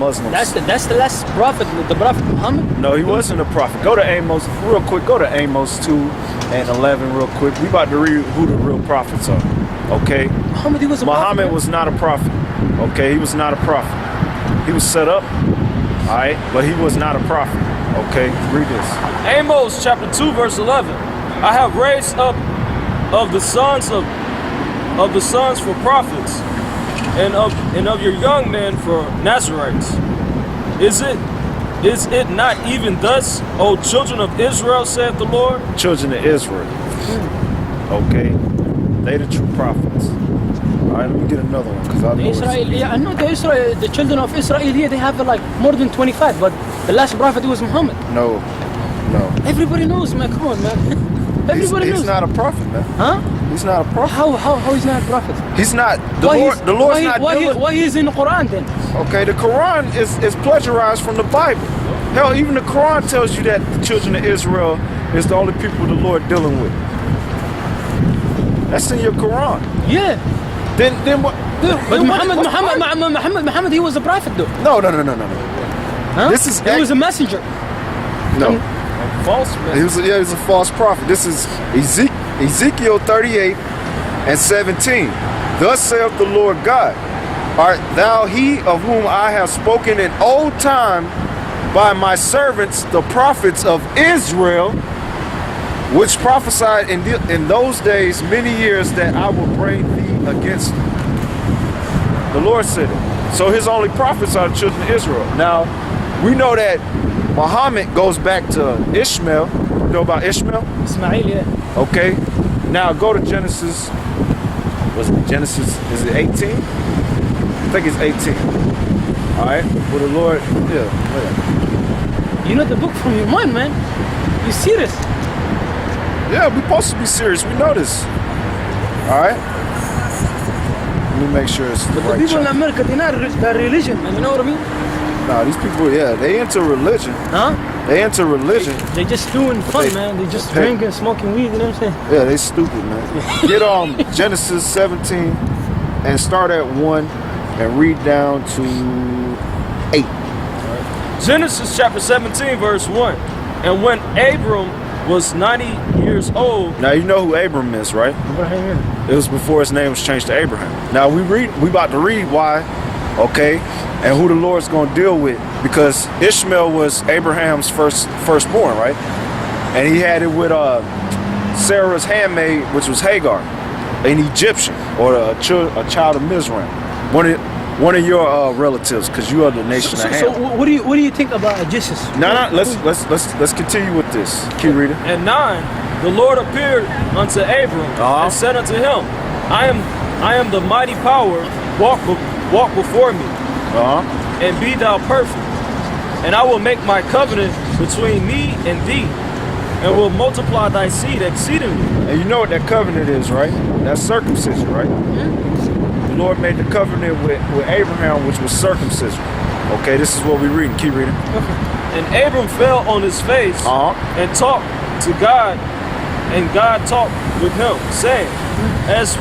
Muslims. That's the last prophet, the prophet Muhammad. No, he wasn't a prophet. Go to Amos real quick. Go to Amos 2 and 11 real quick. We about to read who the real prophets are. Okay. Muhammad, he was a Muhammad prophet. was not a prophet. Okay, he was not a prophet. He was set up. All right, but he was not a prophet. Okay, read this. Amos chapter 2 verse 11. I have raised up of the sons for prophets, and of your young men for Nazarites. Is it not even thus, O children of Israel, saith the Lord? Children of Israel. Okay, they the true prophets. All right, let me get another one because I know Israel, yeah, I know the children of Israel here, they have like more than 25, but the last prophet was Muhammad. No. Everybody knows, man. Come on, man. Everybody knows. He's not a prophet, man. Huh? He's not a prophet. How he's not a prophet? He's not. The Lord's not dealing. Why he's in the Quran then? Okay, the Quran is plagiarized from the Bible. Hell, even the Quran tells you that the children of Israel is the only people the Lord dealing with. That's in your Quran. Yeah. Then what? But Muhammad, he was a prophet though. No. Huh? This is he was a messenger. No. False messenger. He was a false prophet. This is Ezekiel 38 and 17. Thus saith the Lord God, art thou he of whom I have spoken in old time by my servants, the prophets of Israel, which prophesied in those days many years that I will bring thee against them. The Lord said it. So his only prophets are the children of Israel. Now, we know that Muhammad goes back to Ishmael. You know about Ishmael? Ismail, yeah. Okay. Now go to Genesis. Was it Genesis? Is it 18? I think it's 18. All right. Well, the Lord, yeah. You know the book from your mind, man. You serious? Yeah, we're supposed to be serious. We know this. All right. Let me make sure it's the But right the people in chapter. America, they're not their religion, man. You know what I mean? Nah, these people, yeah, they into religion. Huh? They into religion. They just doing fun, they- man. They just they- drinking, smoking weed. You know what I'm saying? Yeah, they stupid, man. Get Genesis 17 and start at 1 and read down to 8. Genesis chapter 17 verse 1. And when Abram was 90 years old. Now you know who Abram is, right? It was before his name was changed to Abraham. Now we about to read why, okay, and who the Lord's gonna deal with, because Ishmael was Abraham's firstborn, right? And he had it with Sarah's handmaid, which was Hagar, an Egyptian or a child of Mizraim, one of your relatives, because you are the nation of Ham. So what do you think about Jesus? No, let's continue with this. Keep reading. And 9, the Lord appeared unto Abram and said unto him, I am the mighty power, walk before me, and be thou perfect. And I will make my covenant between me and thee, and will multiply thy seed exceedingly. And you know what that covenant is, right? That's circumcision, right? The Lord made the covenant with Abraham, which was circumcision. Okay, this is what we're reading. Keep reading. And Abram fell on his face and talked to God, and God talked with him, saying, As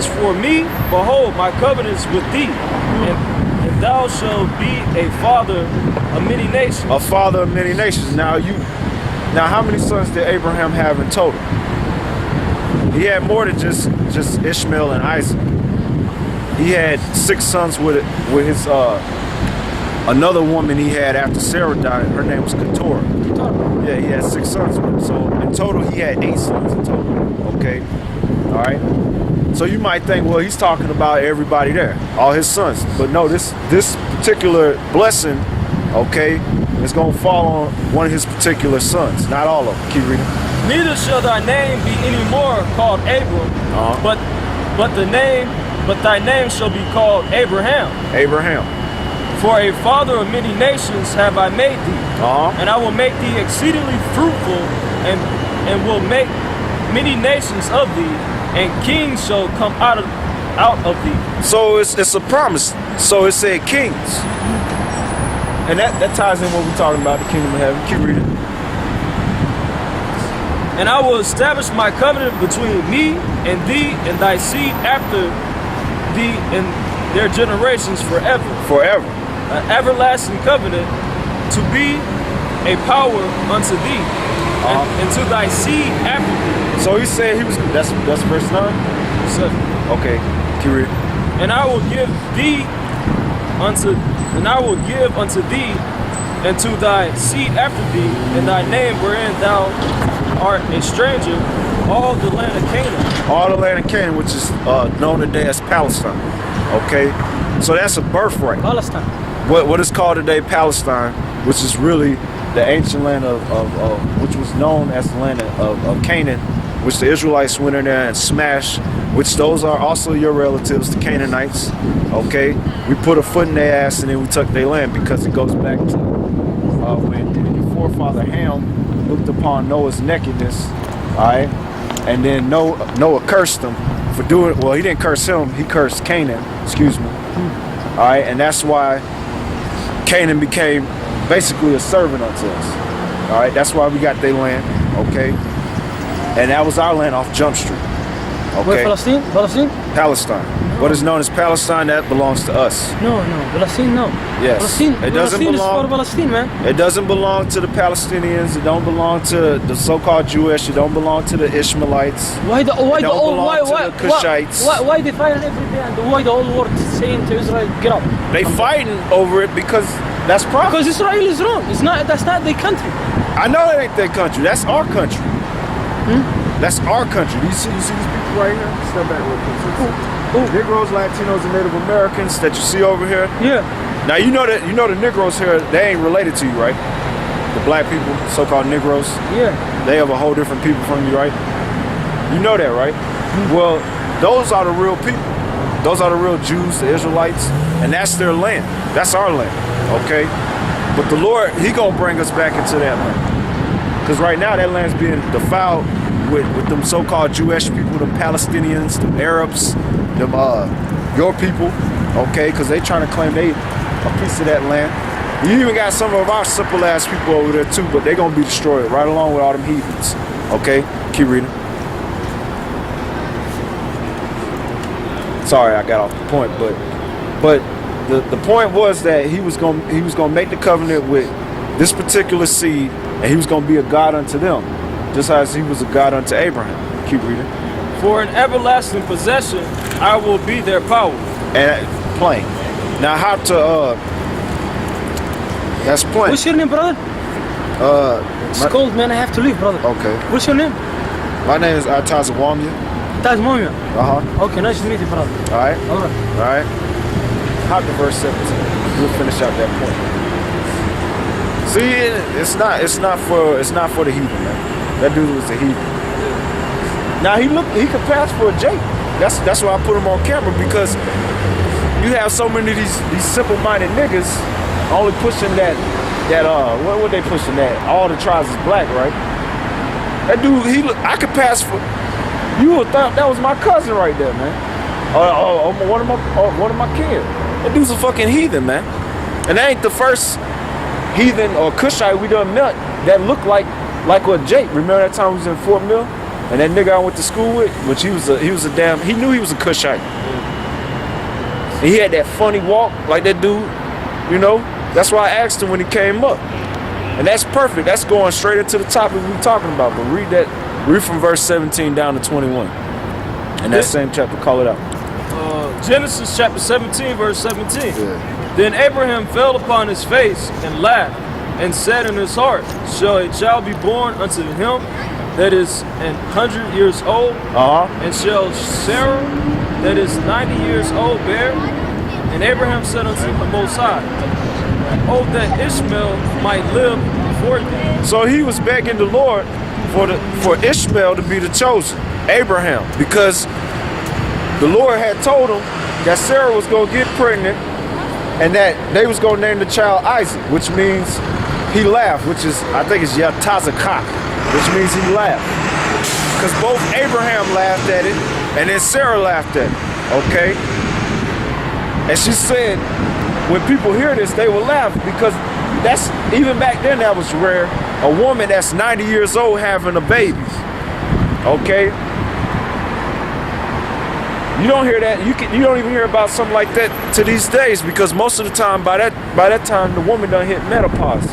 for me, behold, my covenant is with thee, and thou shalt be a father of many nations. A father of many nations. Now how many sons did Abraham have in total? He had more than just Ishmael and Isaac. He had 6 sons with his another woman he had after Sarah died. Her name was Keturah. Yeah, he had 6 sons with her. So in total, he had 8 sons in total. Okay, all right. So you might think, well, he's talking about everybody there, all his sons. But no, this particular blessing, okay, is going to fall on one of his particular sons, not all of them. Keep reading. Neither shall thy name be any more called Abram, but thy name shall be called Abraham. Abraham. For a father of many nations have I made thee, and I will make thee exceedingly fruitful, and will make many nations of thee, and kings shall come out of thee. So it's a promise. So it said kings. And that ties in what we're talking about, the kingdom of heaven. Keep reading. And I will establish my covenant between me and thee and thy seed after thee and their generations forever. Forever. an everlasting covenant to be a power unto thee and to thy seed after thee. So he said he was. That's verse 9. Okay, keep reading. And I will give unto thee and to thy seed after thee, in thy name wherein thou art a stranger, all the land of Canaan. All the land of Canaan, which is known today as Palestine. Okay, so that's a birthright. Palestine. What is called today Palestine, which is really the ancient land of which was known as the land of Canaan, which the Israelites went in there and smashed, which those are also your relatives, the Canaanites. Okay, we put a foot in their ass and then we took their land, because it goes back to when your forefather Ham looked upon Noah's nakedness, all right, and then Noah cursed him for doing. Well, he didn't curse him; he cursed Canaan. Excuse me. All right, and that's why Canaan became basically a servant unto us. All right, that's why we got their land. Okay, and that was our land off Jump Street. Okay, Where, Palestine? Palestine. What is known as Palestine, that belongs to us. No, Palestine, no. Yes. Palestine, It doesn't Palestine belong- is for Palestine, man. It doesn't belong to the Palestinians. It don't belong to the so-called Jewish. It don't belong to the Ishmaelites. Why the don't belong to the Cushites. why they fight every day, and why the whole world saying to Israel, get up? They fighting over it because that's proper. Because Israel is wrong. That's not their country. I know that ain't their country. That's our country. That's our country. You see these people right here? Step back real quick. Negros, Latinos, and Native Americans that you see over here. Yeah. Now you know the Negros here. They ain't related to you, right? The black people, so-called Negros. Yeah. They have a whole different people from you, right? You know that, right? Well, those are the real people. Those are the real Jews, the Israelites, and that's their land. That's our land, okay? But the Lord, He gonna bring us back into that land. Because right now that land's being defiled with them so-called Jewish people, them Palestinians, them Arabs, them your people, okay? Because they trying to claim they a piece of that land. You even got some of our simple ass people over there too, but they gonna be destroyed right along with all them heathens. Okay, keep reading. Sorry, I got off the point, but the point was that he was gonna make the covenant with this particular seed, and he was gonna be a God unto them, just as he was a God unto Abraham. Keep reading. For an everlasting possession, I will be their power. And plain. Now how to that's plain. What's your name, brother? It's cold, man. I have to leave, brother. Okay. What's your name? My name is Atazawamya. Taz Momia. Uh-huh. Okay, nice to meet you, brother. Alright. All right. Alright. Hop to verse 17. We'll finish out that point. See, it's not for the heathen, man. That dude was a heathen. Now he could pass for a Jake. That's why I put him on camera, because you have so many of these simple-minded niggas only pushing that what they pushing that all the tribes is black, right? That dude, I could pass for. You would think that was my cousin right there, man. One of my kids. That dude's a fucking heathen, man. And that ain't the first heathen or Cushite we done met that looked like what Jake. Remember that time we was in Fort Mill, and that nigga I went to school with, which he knew he was a Cushite. And he had that funny walk like that dude, you know. That's why I asked him when he came up. And that's perfect. That's going straight into the topic we talking about. But read from verse 17 down to 21. In that same chapter, call it out. Genesis chapter 17, verse 17. Yeah. Then Abraham fell upon his face and laughed, and said in his heart, shall a child be born unto him that is 100 years old? And shall Sarah that is 90 years old bear? And Abraham said unto the Most High, oh, that Ishmael might live before thee. So he was begging the Lord for Ishmael to be the chosen, Abraham, because the Lord had told him that Sarah was going to get pregnant and that they was going to name the child Isaac, which means he laughed, which is, I think it's Yatazakak, which means he laughed. Because both Abraham laughed at it and then Sarah laughed at it, okay? And she said, when people hear this, they will laugh, because that's, even back then that was rare, a woman that's 90 years old having a baby, okay? You don't hear that. You don't even hear about something like that to these days, because most of the time by that time the woman done hit menopause.